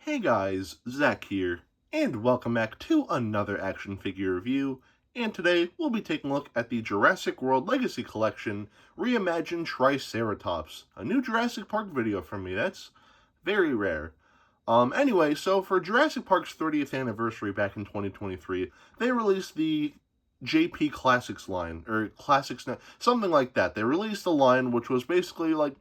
Hey guys, Zack here, and welcome back to another action figure review, and today we'll be taking a look at the Jurassic World Legacy Collection Reimagined Triceratops, a new Jurassic Park video from me. That's very rare. Anyway, so for Jurassic Park's 30th anniversary back in 2023, they released the JP Classics line, or Classics, something like that. They released a line which was basically like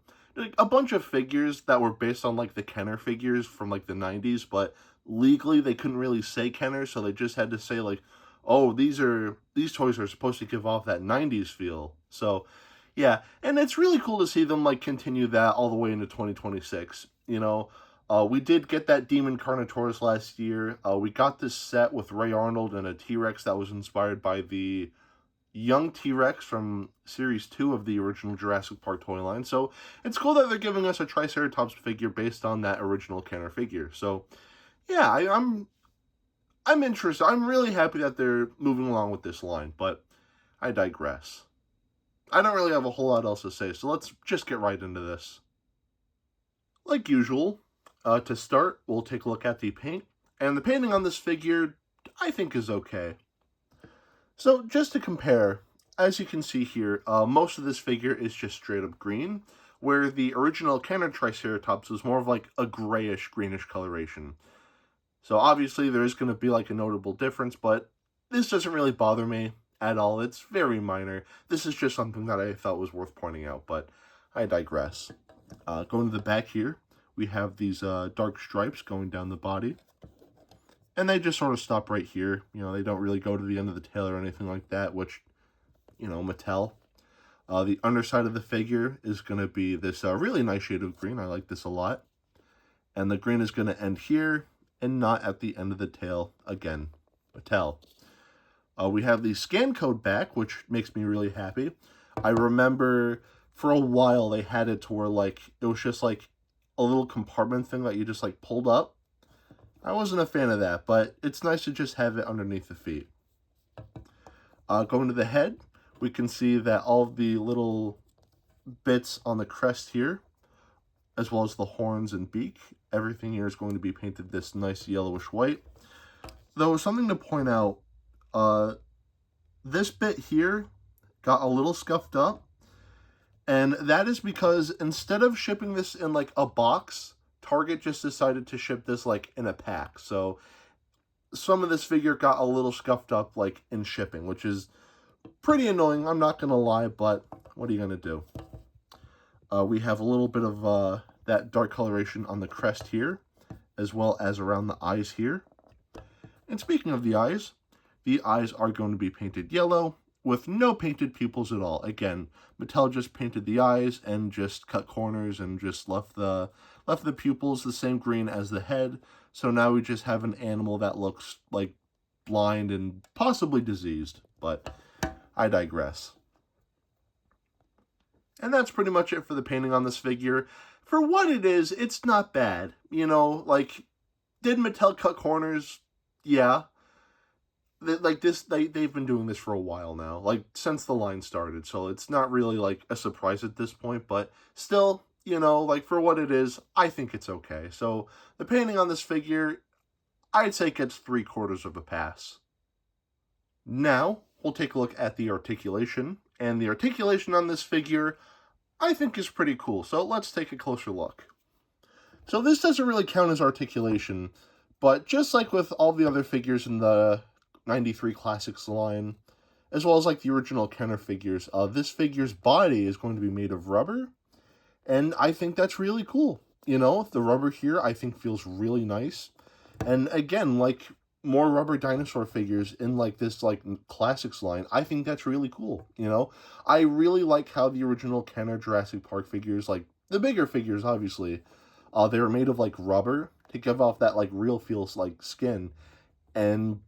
a bunch of figures that were based on like the Kenner figures from like the 90s, but legally they couldn't really say Kenner, so they just had to say like, oh, these toys are supposed to give off that 90s feel. So yeah, and it's really cool to see them like continue that all the way into 2026. We did get that Demon Carnotaurus last year. We got this set with Ray Arnold and a T-Rex that was inspired by the young T-Rex from Series 2 of the original Jurassic Park toy line. So it's cool that they're giving us a Triceratops figure based on that original Kenner figure. So yeah, I'm interested. I'm really happy that they're moving along with this line, but I digress. I don't really have a whole lot else to say, so let's just get right into this. Like usual, to start, we'll take a look at the paint. And the painting on this figure, I think, is okay. So, just to compare, as you can see here, most of this figure is just straight up green, where the original Kenner Triceratops was more of like a grayish-greenish coloration. So obviously there is going to be like a notable difference, but this doesn't really bother me at all. It's very minor. This is just something that I thought was worth pointing out, but I digress. Going to the back here, we have these dark stripes going down the body. And they just sort of stop right here. They don't really go to the end of the tail or anything like that, which, Mattel. The underside of the figure is going to be this really nice shade of green. I like this a lot. And the green is going to end here and not at the end of the tail again. Mattel. We have the scan code back, which makes me really happy. I remember for a while they had it to where like it was just like a little compartment thing that you just like pulled up. I wasn't a fan of that, but it's nice to just have it underneath the feet. Going to the head, we can see that all of the little bits on the crest here, as well as the horns and beak, everything here is going to be painted this nice yellowish white. Though, something to point out, this bit here got a little scuffed up, and that is because instead of shipping this in like a box, Target just decided to ship this like in a pack. So some of this figure got a little scuffed up like in shipping, which is pretty annoying, I'm not gonna lie, but what are you gonna do? We have a little bit of that dark coloration on the crest here, as well as around the eyes here. And speaking of the eyes are going to be painted yellow with no painted pupils at all. Again, Mattel just painted the eyes and just cut corners and just left the pupils the same green as the head. So now we just have an animal that looks like blind and possibly diseased, but I digress. And that's pretty much it for the painting on this figure. For what it is, it's not bad. Like, did Mattel cut corners? Yeah. They've been doing this for a while now, like since the line started, so it's not really like a surprise at this point, but still, like for what it is, I think it's okay. So the painting on this figure, I'd say gets 3/4 of a pass. Now, we'll take a look at the articulation, and the articulation on this figure, I think is pretty cool, so let's take a closer look. So this doesn't really count as articulation, but just like with all the other figures in the 93 Classics line, as well as like the original Kenner figures, this figure's body is going to be made of rubber, and I think that's really cool. The rubber here I think feels really nice, and again, like more rubber dinosaur figures in like this like Classics line, I think that's really cool. I really like how the original Kenner Jurassic Park figures, like the bigger figures obviously, they were made of like rubber to give off that like real feels like skin, and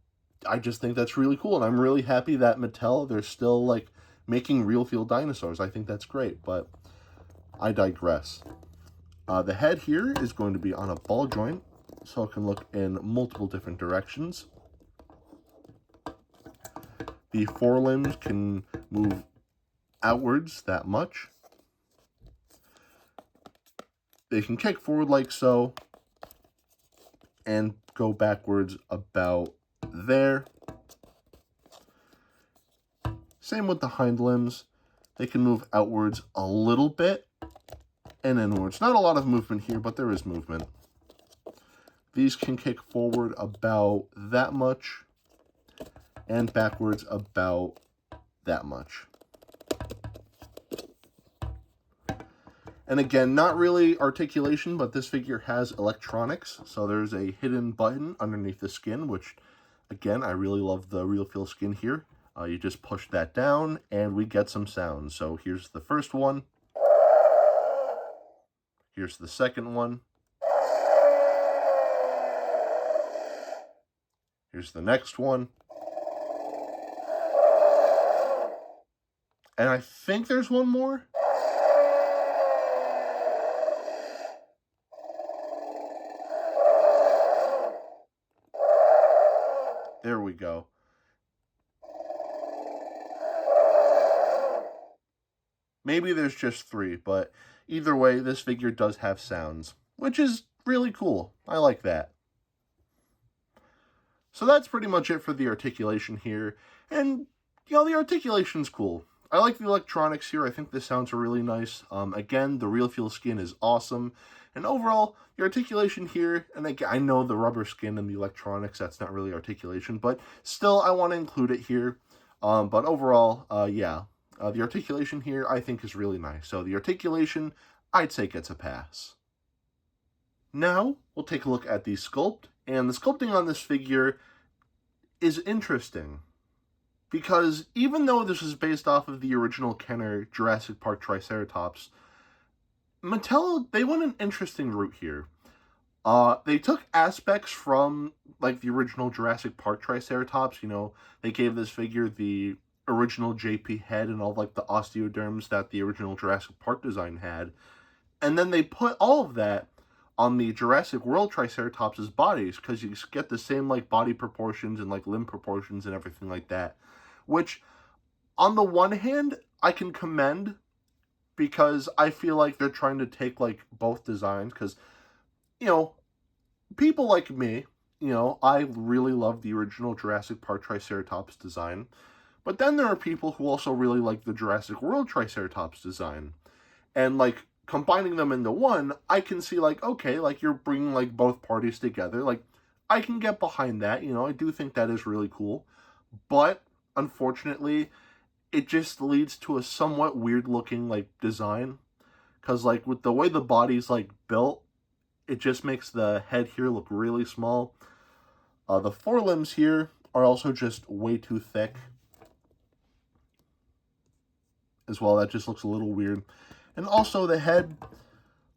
I just think that's really cool, and I'm really happy that Mattel, they're still, like, making real feel dinosaurs. I think that's great, but I digress. The head here is going to be on a ball joint, so it can look in multiple different directions. The forelimbs can move outwards that much. They can kick forward like so, and go backwards about there. Same with the hind limbs. They can move outwards a little bit and inwards. Not a lot of movement here, but there is movement. These can kick forward about that much and backwards about that much. And again, not really articulation, but this figure has electronics. So there's a hidden button underneath the skin, which, again, I really love the real feel skin here. You just push that down, and we get some sounds. So here's the first one. Here's the second one. Here's the next one. And I think there's one more. There we go. Maybe there's just 3, but either way, this figure does have sounds, which is really cool. I like that. So that's pretty much it for the articulation here. And, the articulation's cool. I like the electronics here. I think the sounds are really nice. Again, the real feel skin is awesome. And overall, the articulation here, and again, I know the rubber skin and the electronics, that's not really articulation, but still, I want to include it here. But overall, yeah, the articulation here, I think, is really nice. So the articulation, I'd say, gets a pass. Now, we'll take a look at the sculpt. And the sculpting on this figure is interesting. Because even though this is based off of the original Kenner Jurassic Park Triceratops, Mattel, they went an interesting route here. They took aspects from, like, the original Jurassic Park Triceratops. They gave this figure the original JP head and all, like, the osteoderms that the original Jurassic Park design had. And then they put all of that on the Jurassic World Triceratops' bodies, because you get the same, like, body proportions and, like, limb proportions and everything like that. Which, on the one hand, I can commend, because I feel like they're trying to take, like, both designs, because, people like me, I really love the original Jurassic Park Triceratops design, but then there are people who also really like the Jurassic World Triceratops design, and, like, combining them into one, I can see, like, okay, like, you're bringing, like, both parties together, like, I can get behind that, I do think that is really cool, but, unfortunately, it just leads to a somewhat weird-looking, like, design, because, like, with the way the body's, like, built, it just makes the head here look really small. The forelimbs here are also just way too thick as well. That just looks a little weird. And also the head,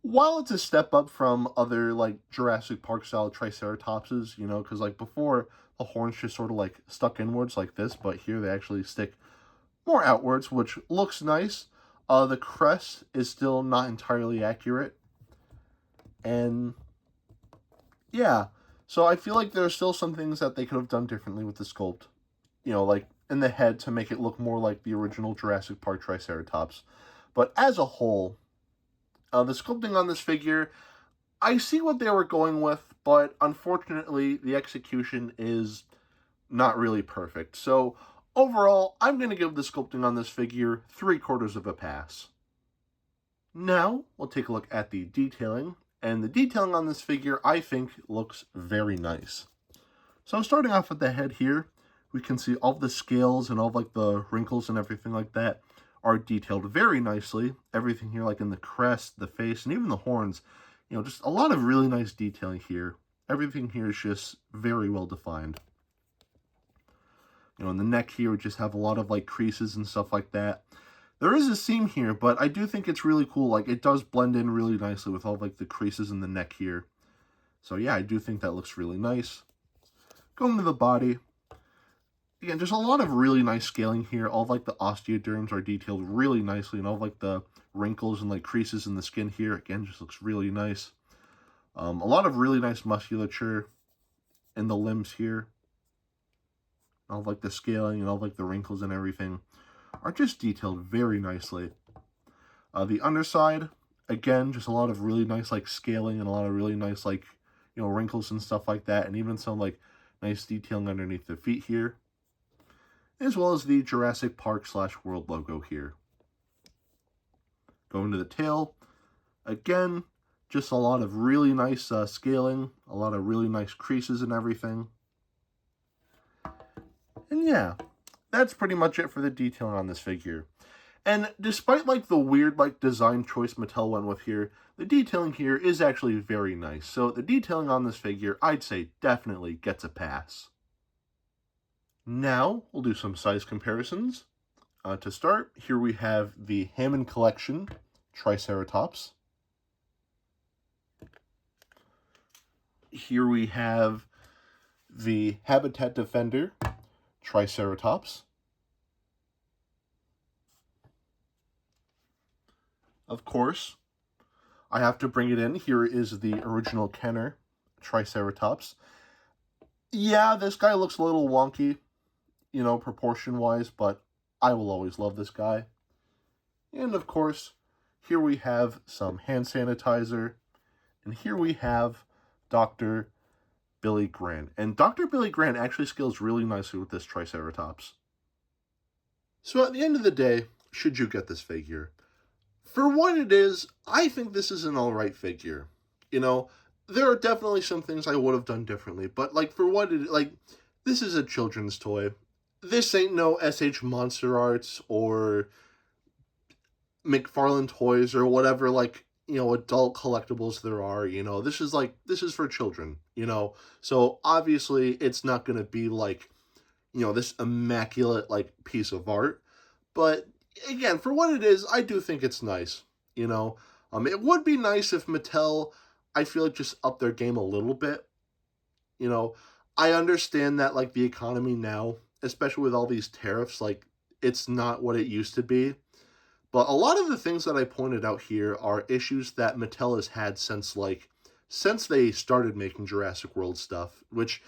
while it's a step up from other, like, Jurassic Park style Triceratopses, because, like, before, the horns just sort of, like, stuck inwards like this, but here they actually stick more outwards, which looks nice. The crest is still not entirely accurate. And, yeah. So I feel like there are still some things that they could have done differently with the sculpt. Like, in the head to make it look more like the original Jurassic Park Triceratops. But as a whole, the sculpting on this figure, I see what they were going with, but unfortunately, the execution is not really perfect. So, overall, I'm going to give the sculpting on this figure 3/4 of a pass. Now, we'll take a look at the detailing, and the detailing on this figure, I think, looks very nice. So, starting off with the head here, we can see all the scales and all, like, the wrinkles and everything like that are detailed very nicely. Everything here, like in the crest, the face, and even the horns, just a lot of really nice detailing here. Everything here is just very well defined. In the neck here, we just have a lot of, like, creases and stuff like that. There is a seam here, but I do think it's really cool. Like, it does blend in really nicely with all, like, the creases in the neck here. So, yeah, I do think that looks really nice. Going to the body. Again, there's a lot of really nice scaling here. All, like, the osteoderms are detailed really nicely, and all, like, the wrinkles and, like, creases in the skin here, again, just looks really nice. A lot of really nice musculature in the limbs here. All, like, the scaling and all, like, the wrinkles and everything are just detailed very nicely. The underside, again, just a lot of really nice, like, scaling and a lot of really nice, like, wrinkles and stuff like that, and even some, like, nice detailing underneath the feet here, as well as the Jurassic Park / World logo here. Going to the tail, again, just a lot of really nice scaling, a lot of really nice creases and everything. And yeah, that's pretty much it for the detailing on this figure. And despite, like, the weird, like, design choice Mattel went with here, the detailing here is actually very nice. So the detailing on this figure, I'd say, definitely gets a pass. Now, we'll do some size comparisons. To start, here we have the Hammond Collection Triceratops. Here we have the Habitat Defender Triceratops. Of course, I have to bring it in. Here is the original Kenner Triceratops. Yeah, this guy looks a little wonky, proportion-wise, but I will always love this guy. And of course, here we have some hand sanitizer, and here we have Dr. Billy Grant. And Dr. Billy Grant actually scales really nicely with this Triceratops. So at the end of the day, should you get this figure? For what it is, I think this is an alright figure. There are definitely some things I would have done differently, but, like, for what it, like, this is a children's toy. This ain't no SH Monster Arts or McFarlane Toys or whatever, like, adult collectibles there are, this is for children, so obviously it's not going to be like, this immaculate, like, piece of art, but again, for what it is, I do think it's nice, it would be nice if Mattel, I feel like, just upped their game a little bit, I understand that, like, the economy now, especially with all these tariffs, like, it's not what it used to be. But a lot of the things that I pointed out here are issues that Mattel has had since they started making Jurassic World stuff, which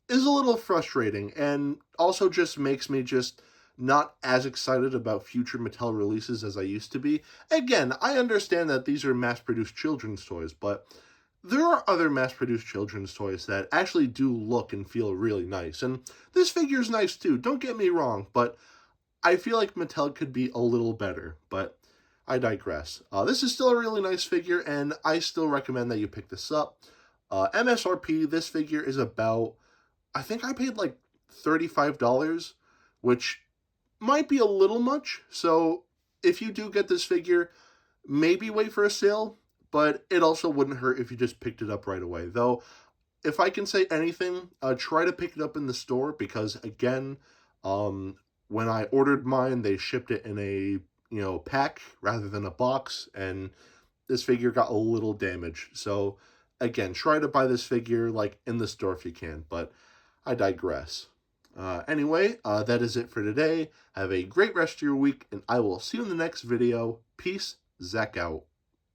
is a little frustrating and also just makes me just not as excited about future Mattel releases as I used to be. Again, I understand that these are mass-produced children's toys, but there are other mass-produced children's toys that actually do look and feel really nice. And this figure's nice too, don't get me wrong, but I feel like Mattel could be a little better, but I digress. This is still a really nice figure, and I still recommend that you pick this up. MSRP, this figure is about, I think I paid like $35, which might be a little much, so if you do get this figure, maybe wait for a sale, but it also wouldn't hurt if you just picked it up right away. Though, if I can say anything, try to pick it up in the store, because again, when I ordered mine, they shipped it in a, pack rather than a box, and this figure got a little damaged. So, again, try to buy this figure, like, in the store if you can, but I digress. Anyway, that is it for today. Have a great rest of your week, and I will see you in the next video. Peace, Zack out.